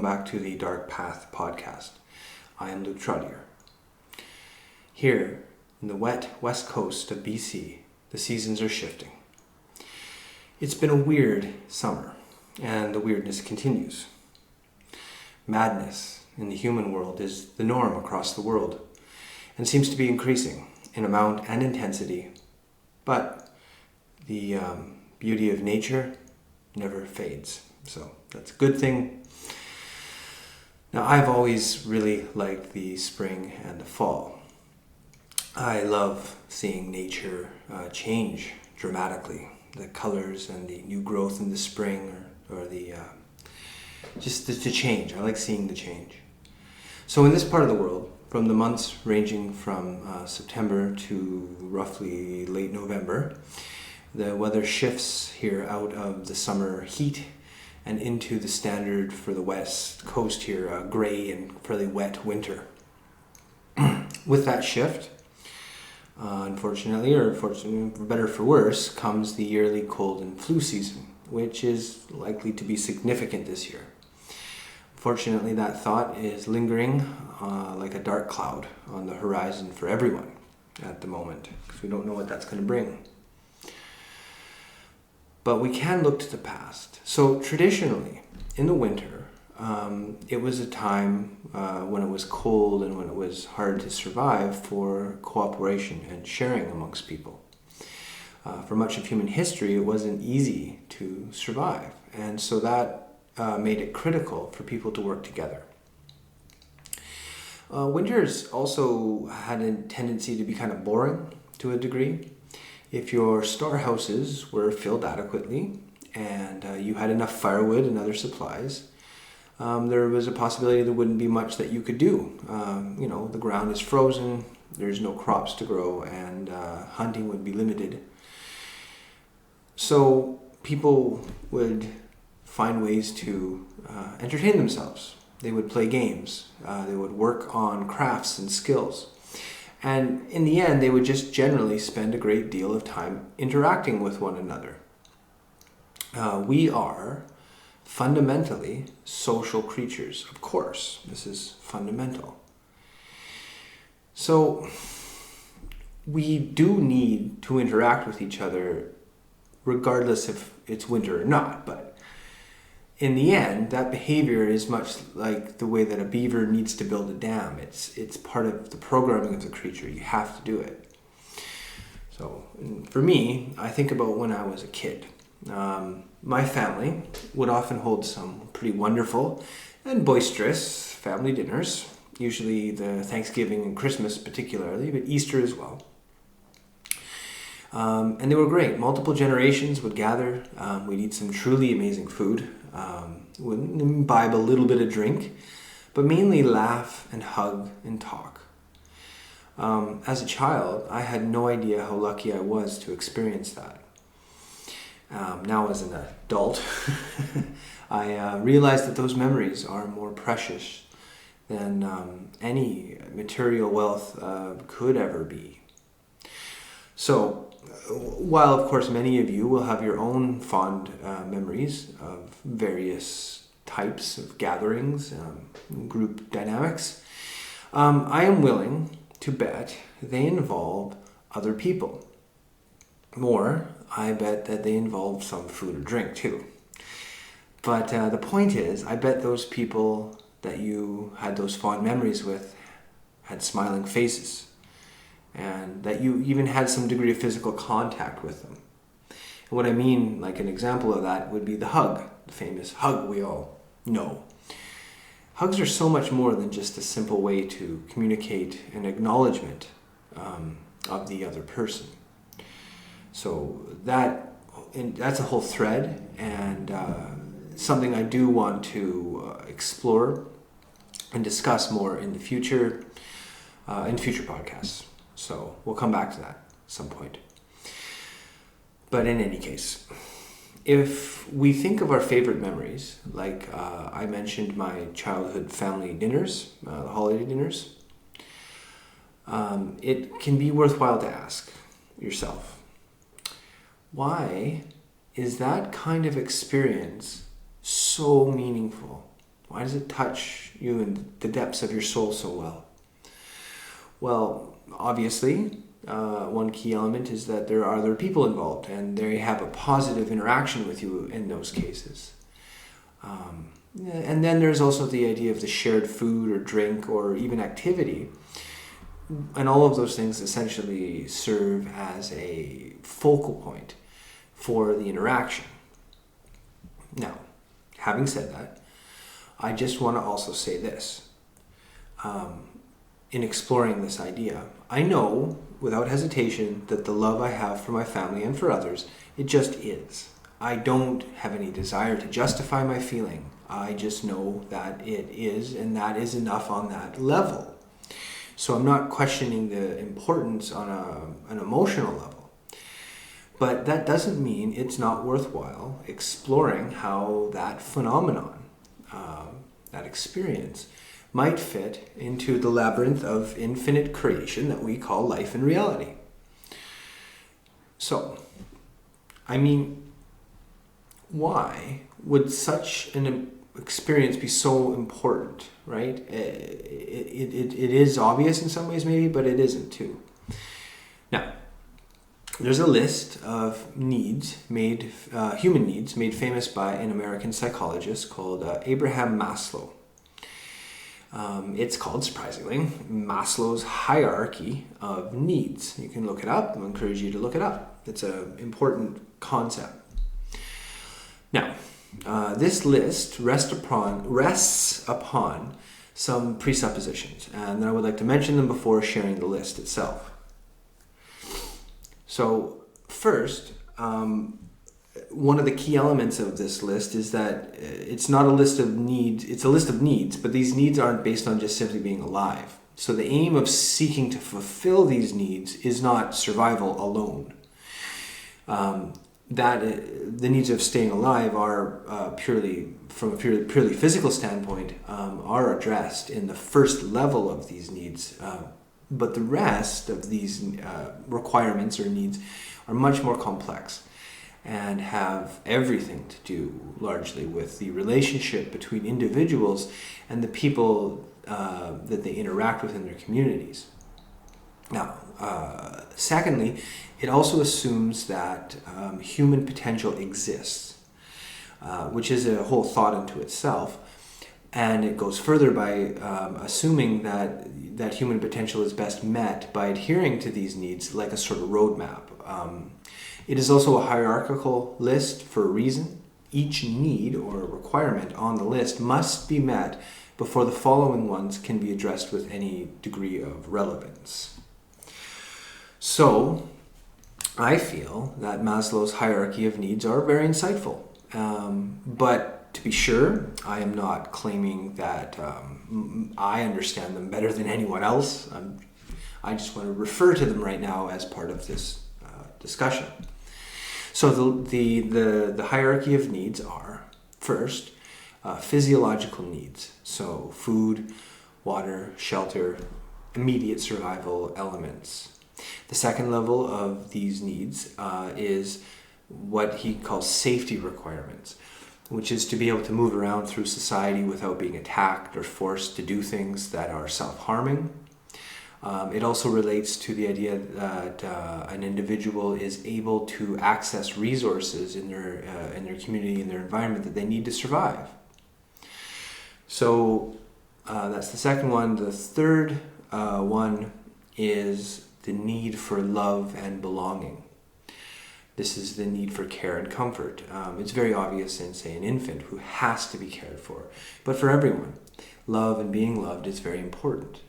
back to the Dark Path podcast. I am Luke Trottier. Here, in the wet west coast of BC, the seasons are shifting. It's been a weird summer, and the weirdness continues. Madness in the human world is the norm across the world, and seems to be increasing in amount and intensity. But the beauty of nature never fades. So that's a good thing. Now, I've always really liked the spring and the fall. I love seeing nature change dramatically. The colors and the new growth in the spring or the change. I like seeing the change. So in this part of the world, from the months ranging from September to roughly late November, the weather shifts here out of the summer heat and into the standard for the west coast here, gray and fairly wet winter. With that shift, unfortunately, or fortunately, for better or for worse, comes the yearly cold and flu season, which is likely to be significant this year. Fortunately, that thought is lingering like a dark cloud on the horizon for everyone at the moment, because we don't know what that's going to bring. But we can look to the past. So traditionally, in the winter, it was a time when it was cold and when it was hard to survive for cooperation and sharing amongst people. For much of human history, it wasn't easy to survive. And so that made it critical for people to work together. Winters also had a tendency to be kind of boring to a degree. If your storehouses were filled adequately and you had enough firewood and other supplies, there was a possibility there wouldn't be much that you could do. The ground is frozen, there's no crops to grow, and hunting would be limited. So people would find ways to entertain themselves. They would play games. They would work on crafts and skills. And in the end, they would just generally spend a great deal of time interacting with one another. We are fundamentally social creatures. Of course, this is fundamental. So we do need to interact with each other regardless if it's winter or not. But in the end, that behavior is much like the way that a beaver needs to build a dam. It's part of the programming of the creature. You have to do it. So for me, I think about when I was a kid. My family would often hold some pretty wonderful and boisterous family dinners, usually the Thanksgiving and Christmas particularly, but Easter as well. And they were great. Multiple generations would gather. We'd eat some truly amazing food. Would imbibe a little bit of drink, but mainly laugh and hug and talk. As a child, I had no idea how lucky I was to experience that. Now as an adult, I realized that those memories are more precious than any material wealth could ever be. So, while of course many of you will have your own fond memories of various types of gatherings, group dynamics, I am willing to bet they involve other people. More, I bet that they involve some food or drink too. But the point is, I bet those people that you had those fond memories with had smiling faces, and that you even had some degree of physical contact with them. And what I mean, like an example of that, would be the hug, the famous hug we all know. Hugs are so much more than just a simple way to communicate an acknowledgement of the other person. So that's a whole thread, and something I do want to explore and discuss more in the future, in future podcasts. So we'll come back to that at some point. But in any case, if we think of our favorite memories, like I mentioned my childhood family dinners, the holiday dinners, it can be worthwhile to ask yourself, why is that kind of experience so meaningful Why does it touch you in the depths of your soul so well? Well, obviously, one key element is that there are other people involved and they have a positive interaction with you in those cases. And then there's also the idea of the shared food or drink or even activity. And all of those things essentially serve as a focal point for the interaction. Now, having said that, I just want to also say this. In exploring this idea, I know without hesitation that the love I have for my family and for others, it just is. I don't have any desire to justify my feeling. I just know that it is, and that is enough on that level. So I'm not questioning the importance on an emotional level. But that doesn't mean it's not worthwhile exploring how that phenomenon, that experience, might fit into the labyrinth of infinite creation that we call life and reality. So, I mean, why would such an experience be so important, right? It is obvious in some ways maybe, but it isn't too. Now, there's a list of needs made, human needs made famous by an American psychologist called Abraham Maslow. It's called, surprisingly, Maslow's hierarchy of needs. You can look it up. I encourage you to look it up. It's an important concept. Now, this list rests upon some presuppositions, and I would like to mention them before sharing the list itself. So, first, one of the key elements of this list is that it's not a list of needs, it's a list of needs, but these needs aren't based on just simply being alive. So the aim of seeking to fulfill these needs is not survival alone. The needs of staying alive are from a purely physical standpoint, are addressed in the first level of these needs. But the rest of these requirements or needs are much more complex and have everything to do largely with the relationship between individuals and the people that they interact with in their communities. Now, secondly, it also assumes that human potential exists, which is a whole thought unto itself. And it goes further by assuming that human potential is best met by adhering to these needs like a sort of roadmap. It is also a hierarchical list for a reason. Each need or requirement on the list must be met before the following ones can be addressed with any degree of relevance. So, I feel that Maslow's hierarchy of needs are very insightful. But to be sure, I am not claiming that I understand them better than anyone else. I just want to refer to them right now as part of this discussion. So the hierarchy of needs are, first, physiological needs. So food, water, shelter, immediate survival elements. The second level of these needs is what he calls safety requirements, which is to be able to move around through society without being attacked or forced to do things that are self-harming. It also relates to the idea that an individual is able to access resources in their community, in their environment that they need to survive. So that's the second one. The third one is the need for love and belonging. This is the need for care and comfort. It's very obvious in, say, an infant who has to be cared for. But for everyone, love and being loved is very important.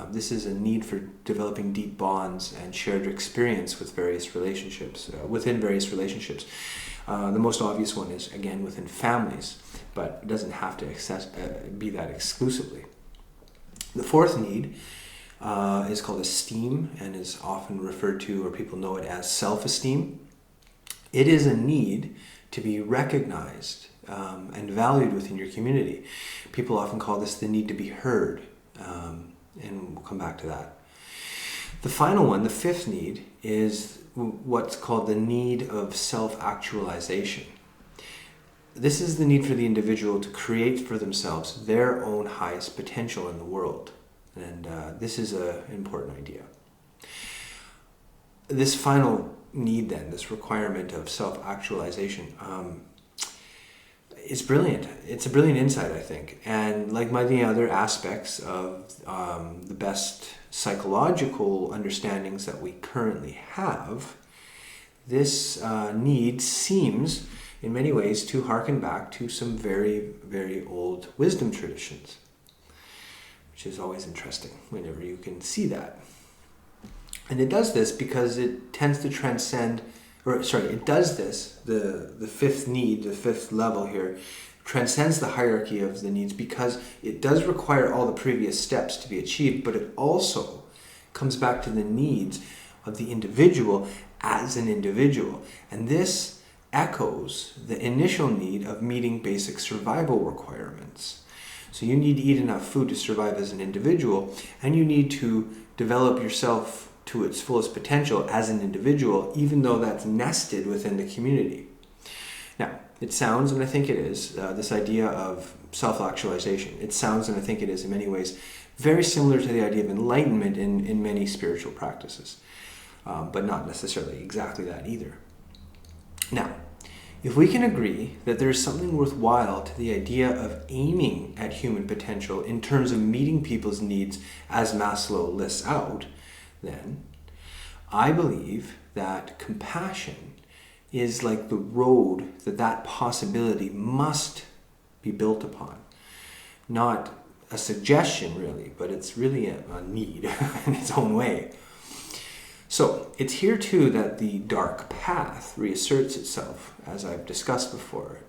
This is a need for developing deep bonds and shared experience with various relationships, within various relationships. The most obvious one is, again, within families, but it doesn't have to be that exclusively. The fourth need is called esteem and is often referred to, or people know it as self-esteem. It is a need to be recognized and valued within your community. People often call this the need to be heard, and we'll come back to that. The final one, the fifth need, is what's called the need of self-actualization. this is the need for the individual to create for themselves their own highest potential in the world. And this is an important idea. This final need then, this requirement of self-actualization, is brilliant. It's a brilliant insight, I think. And like many other aspects of the best psychological understandings that we currently have, this need seems in many ways to harken back to some very, very old wisdom traditions, which is always interesting whenever you can see that. And it does this because it tends to transcend, it does this, the fifth need, the fifth level here, transcends the hierarchy of the needs because it does require all the previous steps to be achieved, but it also comes back to the needs of the individual as an individual. And this echoes the initial need of meeting basic survival requirements. So you need to eat enough food to survive as an individual, and you need to develop yourself to its fullest potential as an individual, even though that's nested within the community. Now, it sounds, and I think it is, this idea of self-actualization, it sounds, and I think it is in many ways, very similar to the idea of enlightenment in many spiritual practices, but not necessarily exactly that either. Now, if we can agree that there is something worthwhile to the idea of aiming at human potential in terms of meeting people's needs as Maslow lists out, then I believe that compassion is like the road that possibility must be built upon. Not a suggestion really, but it's really a need in its own way. So it's here too that the dark path reasserts itself, as I've discussed before.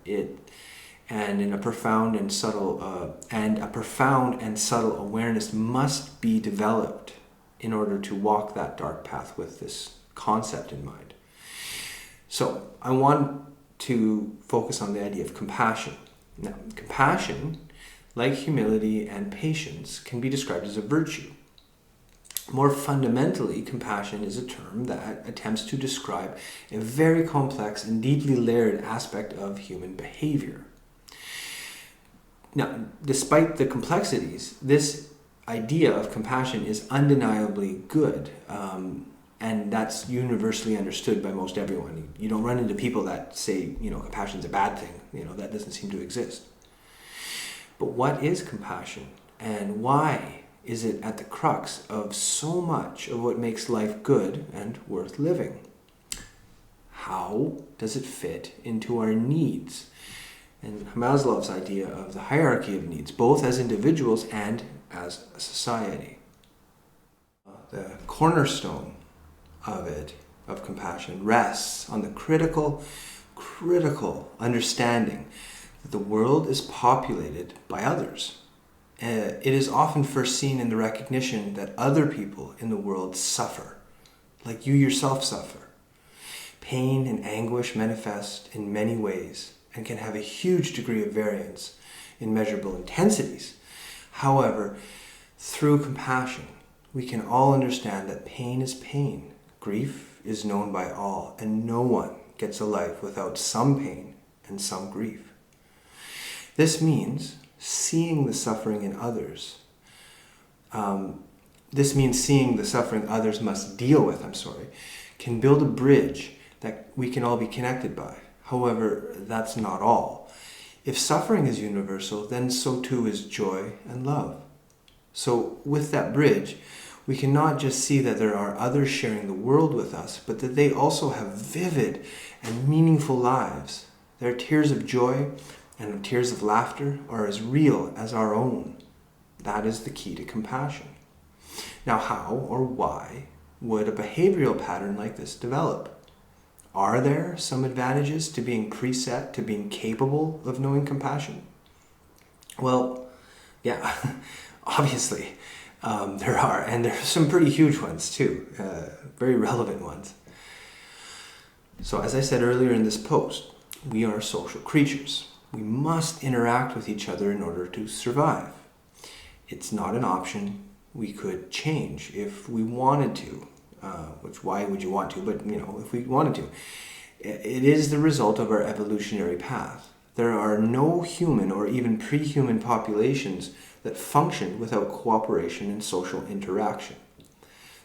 And a profound and subtle awareness must be developed in order to walk that dark path with this concept in mind. So I want to focus on the idea of compassion. Now, compassion, like humility and patience, can be described as a virtue. More fundamentally, compassion is a term that attempts to describe a very complex and deeply layered aspect of human behavior. Now, despite the complexities, this idea of compassion is undeniably good, and that's universally understood by most everyone. You don't run into people that say, compassion is a bad thing. That doesn't seem to exist. But what is compassion, and why is it at the crux of so much of what makes life good and worth living? How does it fit into our needs? And Maslow's idea of the hierarchy of needs, both as individuals and as a society. The cornerstone of compassion, rests on the critical understanding that the world is populated by others. It is often first seen in the recognition that other people in the world suffer, like you yourself suffer. Pain and anguish manifest in many ways and can have a huge degree of variance in measurable intensities. However, through compassion, we can all understand that pain is pain. Grief is known by all, and no one gets a life without some pain and some grief. This means seeing the suffering in others. Seeing the suffering others must deal with, can build a bridge that we can all be connected by. However, that's not all. If suffering is universal, then so too is joy and love. So with that bridge, we can not just see that there are others sharing the world with us, but that they also have vivid and meaningful lives. Their tears of joy and tears of laughter are as real as our own. That is the key to compassion. Now, how or why would a behavioral pattern like this develop? Are there some advantages to being preset, to being capable of knowing compassion? Well, yeah, obviously there are, and there are some pretty huge ones too, very relevant ones. So as I said earlier in this post, we are social creatures. We must interact with each other in order to survive. It's not an option we could change if we wanted to. Why would you want to? But if we wanted to. It is the result of our evolutionary path. There are no human or even pre-human populations that function without cooperation and social interaction.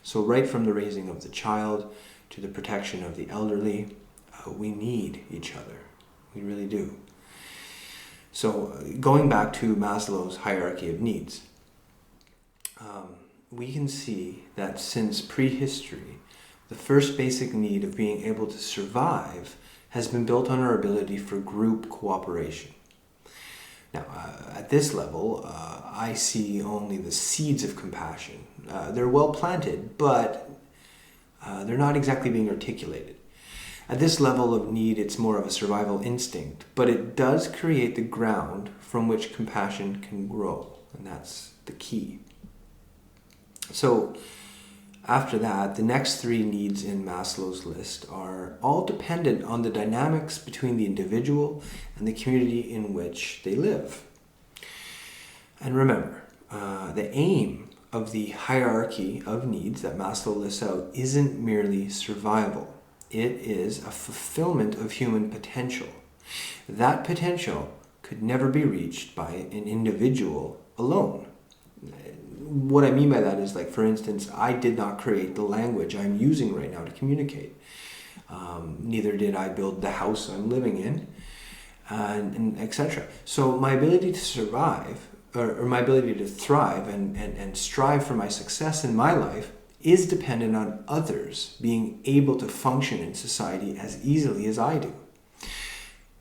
So right from the raising of the child to the protection of the elderly, we need each other. We really do. So going back to Maslow's hierarchy of needs, we can see that since prehistory, the first basic need of being able to survive has been built on our ability for group cooperation. Now, at this level, I see only the seeds of compassion. They're well planted, but they're not exactly being articulated. At this level of need, it's more of a survival instinct, but it does create the ground from which compassion can grow, and that's the key. So, after that, the next three needs in Maslow's list are all dependent on the dynamics between the individual and the community in which they live. And remember, the aim of the hierarchy of needs that Maslow lists out isn't merely survival. It is a fulfillment of human potential. That potential could never be reached by an individual alone. What I mean by that is, like, for instance, I did not create the language I'm using right now to communicate. Neither did I build the house I'm living in, and etc. So my ability to survive, or my ability to thrive and strive for my success in my life is dependent on others being able to function in society as easily as I do.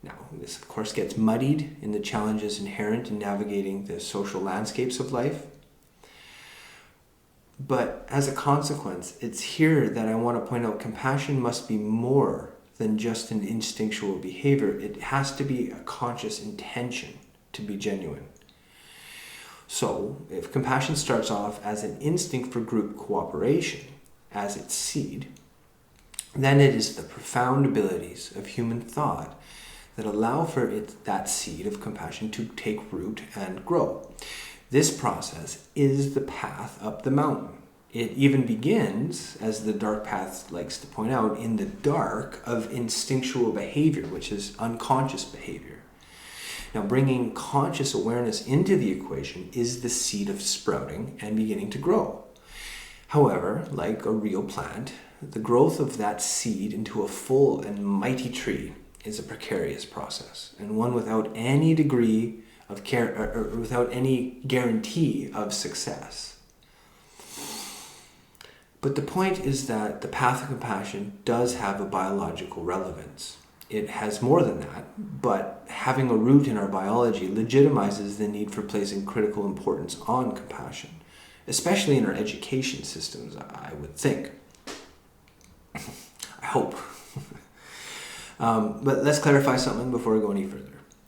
Now, this of course gets muddied in the challenges inherent in navigating the social landscapes of life. But as a consequence, it's here that I want to point out compassion must be more than just an instinctual behavior. It has to be a conscious intention to be genuine. So, if compassion starts off as an instinct for group cooperation, as its seed, then it is the profound abilities of human thought that allow for that seed of compassion to take root and grow. This process is the path up the mountain. It even begins, as the Dark Path likes to point out, in the dark of instinctual behavior, which is unconscious behavior. Now, bringing conscious awareness into the equation is the seed of sprouting and beginning to grow. However, like a real plant, the growth of that seed into a full and mighty tree is a precarious process, and one without any degree of care, or without any guarantee of success. But the point is that the path of compassion does have a biological relevance. It has more than that, but having a root in our biology legitimizes the need for placing critical importance on compassion, especially in our education systems, I would think. I hope. But let's clarify something before we go any further.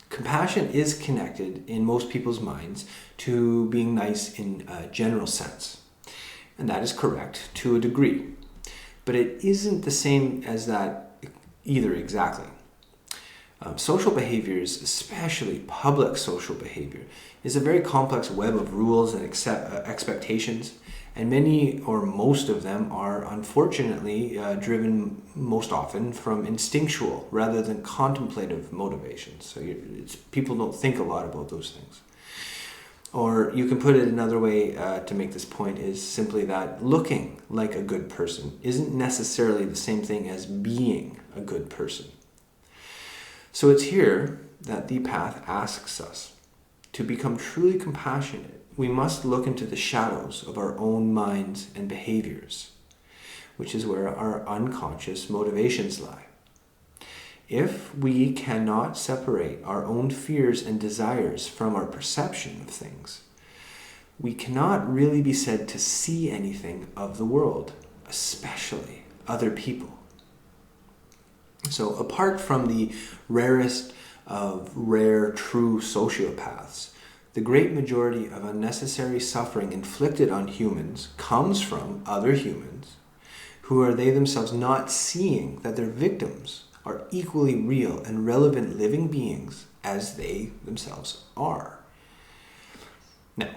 Compassion is connected in most people's minds to being nice in a general sense. And that is correct to a degree. But it isn't the same as that either exactly. Social behaviors, especially public social behavior, is a very complex web of rules and expectations, and many or most of them are unfortunately driven most often from instinctual rather than contemplative motivations. So people don't think a lot about those things. Or you can put it another way to make this point is simply that looking like a good person isn't necessarily the same thing as being a good person. So it's here that the path asks us to become truly compassionate. We must look into the shadows of our own minds and behaviors, which is where our unconscious motivations lie. If we cannot separate our own fears and desires from our perception of things, we cannot really be said to see anything of the world, especially other people. So apart from the rarest of rare true sociopaths, the great majority of unnecessary suffering inflicted on humans comes from other humans who are they themselves not seeing that their victims are equally real and relevant living beings as they themselves are. Now,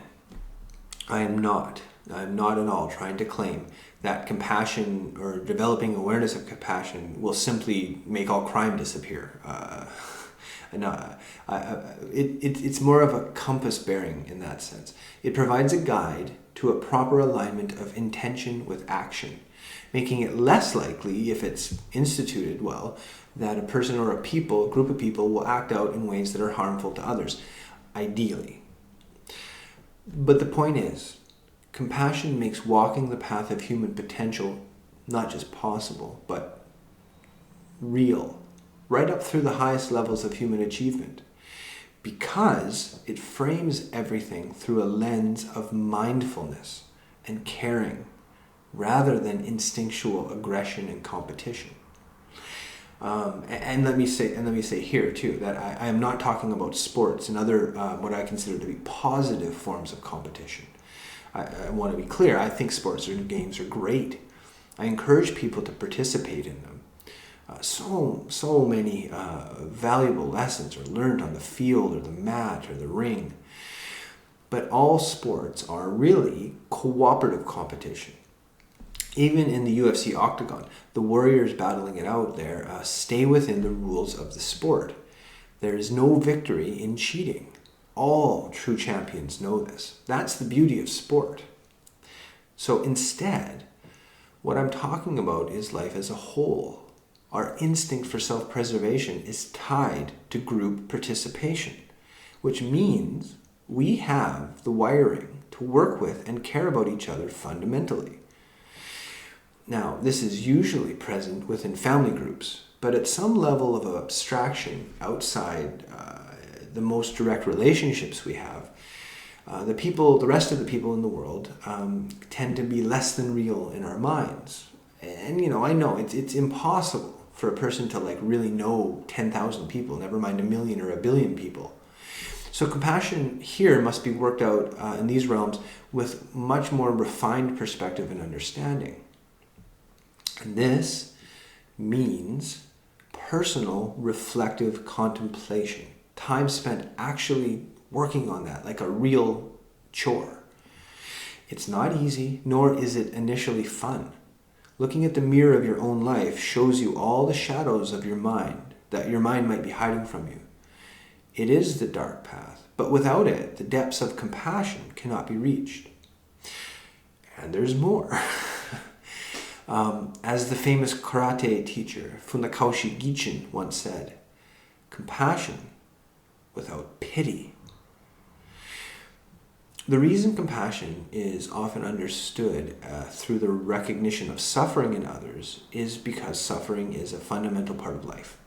I am not at all trying to claim that compassion or developing awareness of compassion will simply make all crime disappear. It's more of a compass bearing in that sense. It provides a guide to a proper alignment of intention with action, making it less likely, if it's instituted well, that a person or a group of people will act out in ways that are harmful to others, ideally. But the point is, compassion makes walking the path of human potential not just possible, but real, right up through the highest levels of human achievement, because it frames everything through a lens of mindfulness and caring, rather than instinctual aggression and competition. And let me say here too that I am not talking about sports and other what I consider to be positive forms of competition. I want to be clear. I think sports or games are great. I encourage people to participate in them. So many valuable lessons are learned on the field or the mat or the ring. But all sports are really cooperative competition. Even in the UFC octagon, the warriors battling it out there stay within the rules of the sport. There is no victory in cheating. All true champions know this. That's the beauty of sport. So instead, what I'm talking about is life as a whole. Our instinct for self-preservation is tied to group participation, which means we have the wiring to work with and care about each other fundamentally. Now, this is usually present within family groups, but at some level of abstraction outside the most direct relationships we have, the rest of the people in the world tend to be less than real in our minds. And I know it's impossible for a person to really know 10,000 people, never mind 1 million or 1 billion people. So compassion here must be worked out in these realms with much more refined perspective and understanding. And this means personal reflective contemplation, time spent actually working on that like a real chore. It's not easy, nor is it initially fun. Looking at the mirror of your own life shows you all the shadows of your mind that your mind might be hiding from you. It is the dark path, but without it, the depths of compassion cannot be reached. And there's more. As the famous karate teacher Funakaoshi Gichin once said, compassion without pity. The reason compassion is often understood through the recognition of suffering in others is because suffering is a fundamental part of life.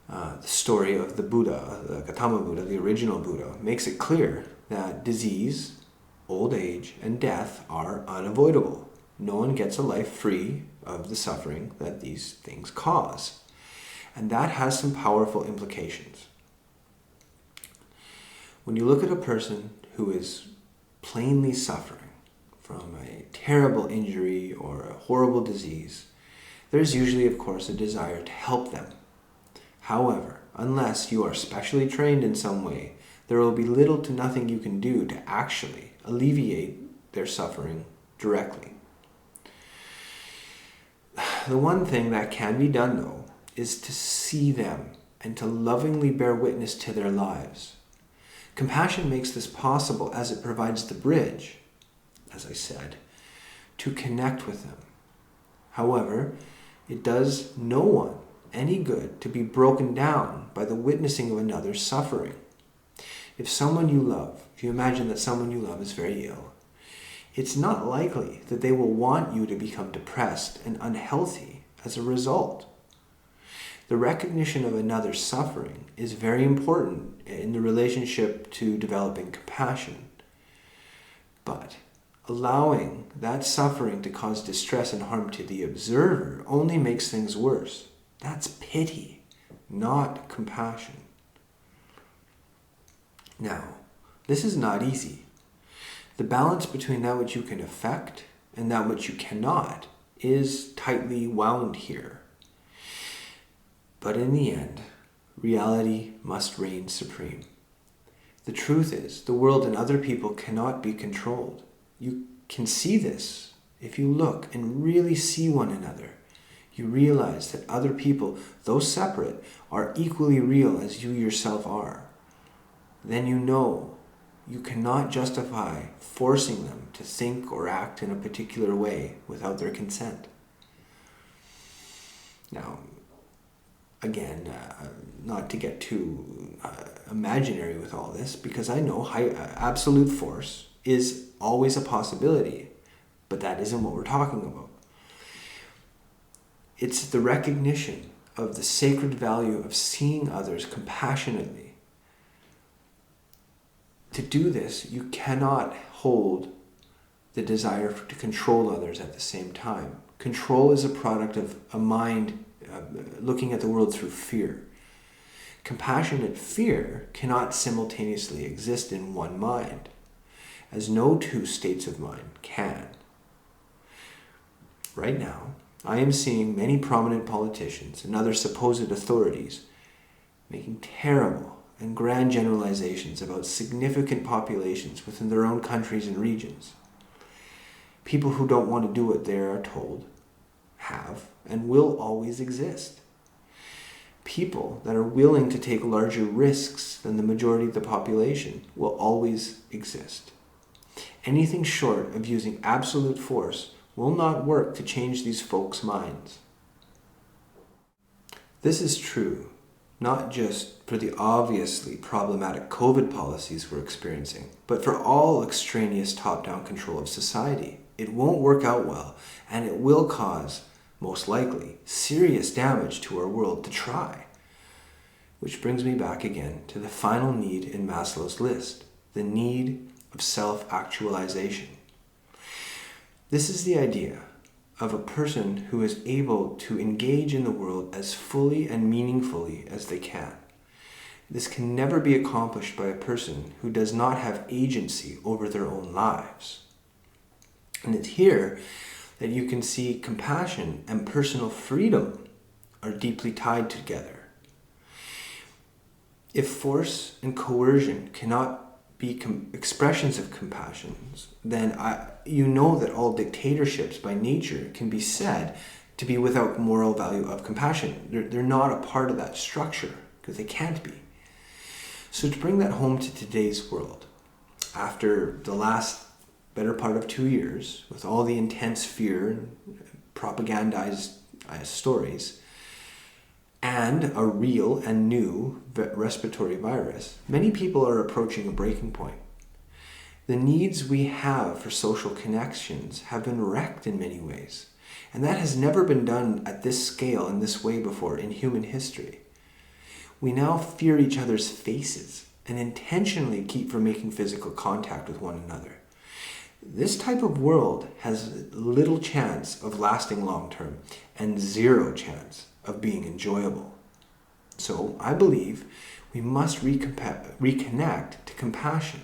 The story of the Buddha, the Gautama Buddha, the original Buddha, makes it clear that disease, old age, and death are unavoidable. No one gets a life free of the suffering that these things cause. And that has some powerful implications. When you look at a person who is plainly suffering from a terrible injury or a horrible disease, there's usually, of course, a desire to help them. However, unless you are specially trained in some way, there will be little to nothing you can do to actually alleviate their suffering directly. The one thing that can be done, though, is to see them and to lovingly bear witness to their lives. Compassion makes this possible as it provides the bridge, as I said, to connect with them. However, it does no one any good to be broken down by the witnessing of another's suffering. If you imagine that someone you love is very ill, it's not likely that they will want you to become depressed and unhealthy as a result. The recognition of another's suffering is very important in the relationship to developing compassion. But allowing that suffering to cause distress and harm to the observer only makes things worse. That's pity, not compassion. Now, this is not easy. The balance between that which you can affect and that which you cannot is tightly wound here. But in the end, reality must reign supreme. The truth is, the world and other people cannot be controlled. You can see this if you look and really see one another. you realize that other people, though separate, are equally real as you yourself are, then you know you cannot justify forcing them to think or act in a particular way without their consent. Now, again, not to get too imaginary with all this, because I know absolute force is always a possibility, but that isn't what we're talking about. It's the recognition of the sacred value of seeing others compassionately. To do this, you cannot hold the desire to control others at the same time. Control is a product of a mind looking at the world through fear. Compassionate fear cannot simultaneously exist in one mind, as no two states of mind can. Right now, I am seeing many prominent politicians and other supposed authorities making terrible and grand generalizations about significant populations within their own countries and regions. People who don't want to do what they are told have and will always exist. People that are willing to take larger risks than the majority of the population will always exist. Anything short of using absolute force will not work to change these folks' minds. This is true not just for the obviously problematic COVID policies we're experiencing, but for all extraneous top-down control of society. It won't work out well, and it will cause, most likely, serious damage to our world to try. Which brings me back again to the final need in Maslow's list, the need of self-actualization. This is the idea of a person who is able to engage in the world as fully and meaningfully as they can. This can never be accomplished by a person who does not have agency over their own lives. And it's here that you can see compassion and personal freedom are deeply tied together. If force and coercion cannot be expressions of compassion, then you know that all dictatorships by nature can be said to be without moral value of compassion. They're not a part of that structure because they can't be. So to bring that home to today's world, after the last better part of 2 years, with all the intense fear and propagandized stories, and a real and new respiratory virus, many people are approaching a breaking point. The needs we have for social connections have been wrecked in many ways, and that has never been done at this scale in this way before in human history. We now fear each other's faces and intentionally keep from making physical contact with one another. This type of world has little chance of lasting long term and zero chance of being enjoyable. So I believe we must reconnect to compassion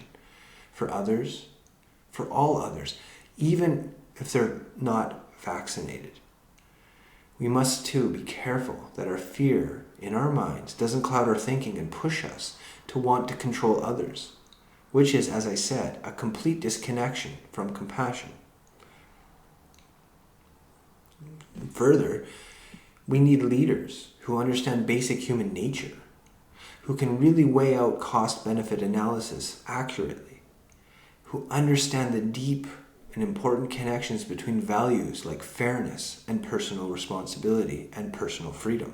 for others, for all others, even if they're not vaccinated. We must too be careful that our fear in our minds doesn't cloud our thinking and push us to want to control others, which is, as I said, a complete disconnection from compassion. Further, we need leaders who understand basic human nature, who can really weigh out cost-benefit analysis accurately, who understand the deep and important connections between values like fairness and personal responsibility and personal freedom.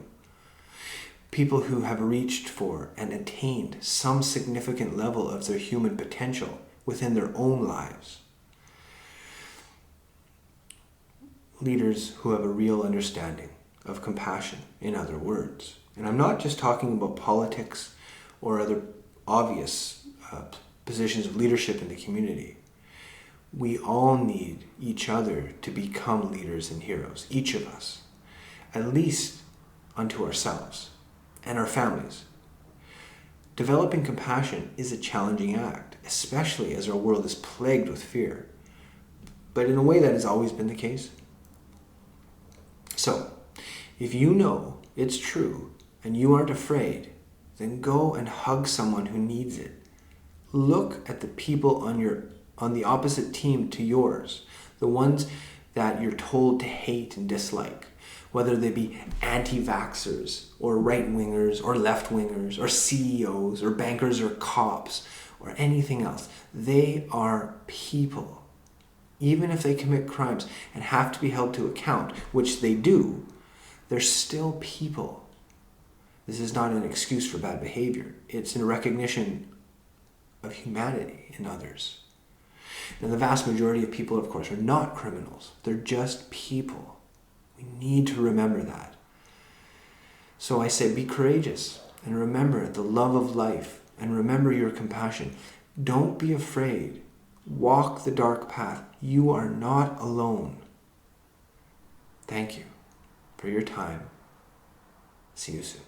People who have reached for and attained some significant level of their human potential within their own lives. Leaders who have a real understanding of compassion, in other words. And I'm not just talking about politics or other obvious positions of leadership in the community. We all need each other to become leaders and heroes, each of us, at least unto ourselves and our families. Developing compassion is a challenging act, especially as our world is plagued with fear, but in a way that has always been the case. So, if you know it's true and you aren't afraid, then go and hug someone who needs it. Look at the people on the opposite team to yours, the ones that you're told to hate and dislike. whether they be anti-vaxxers or right-wingers or left-wingers or CEOs or bankers or cops or anything else. They are people. Even if they commit crimes and have to be held to account, which they do, they're still people. This is not an excuse for bad behavior. It's a recognition of humanity in others. Now, the vast majority of people, of course, are not criminals. They're just people. We need to remember that. So I say, be courageous and remember the love of life and remember your compassion. Don't be afraid. Walk the dark path. You are not alone. Thank you for your time. See you soon.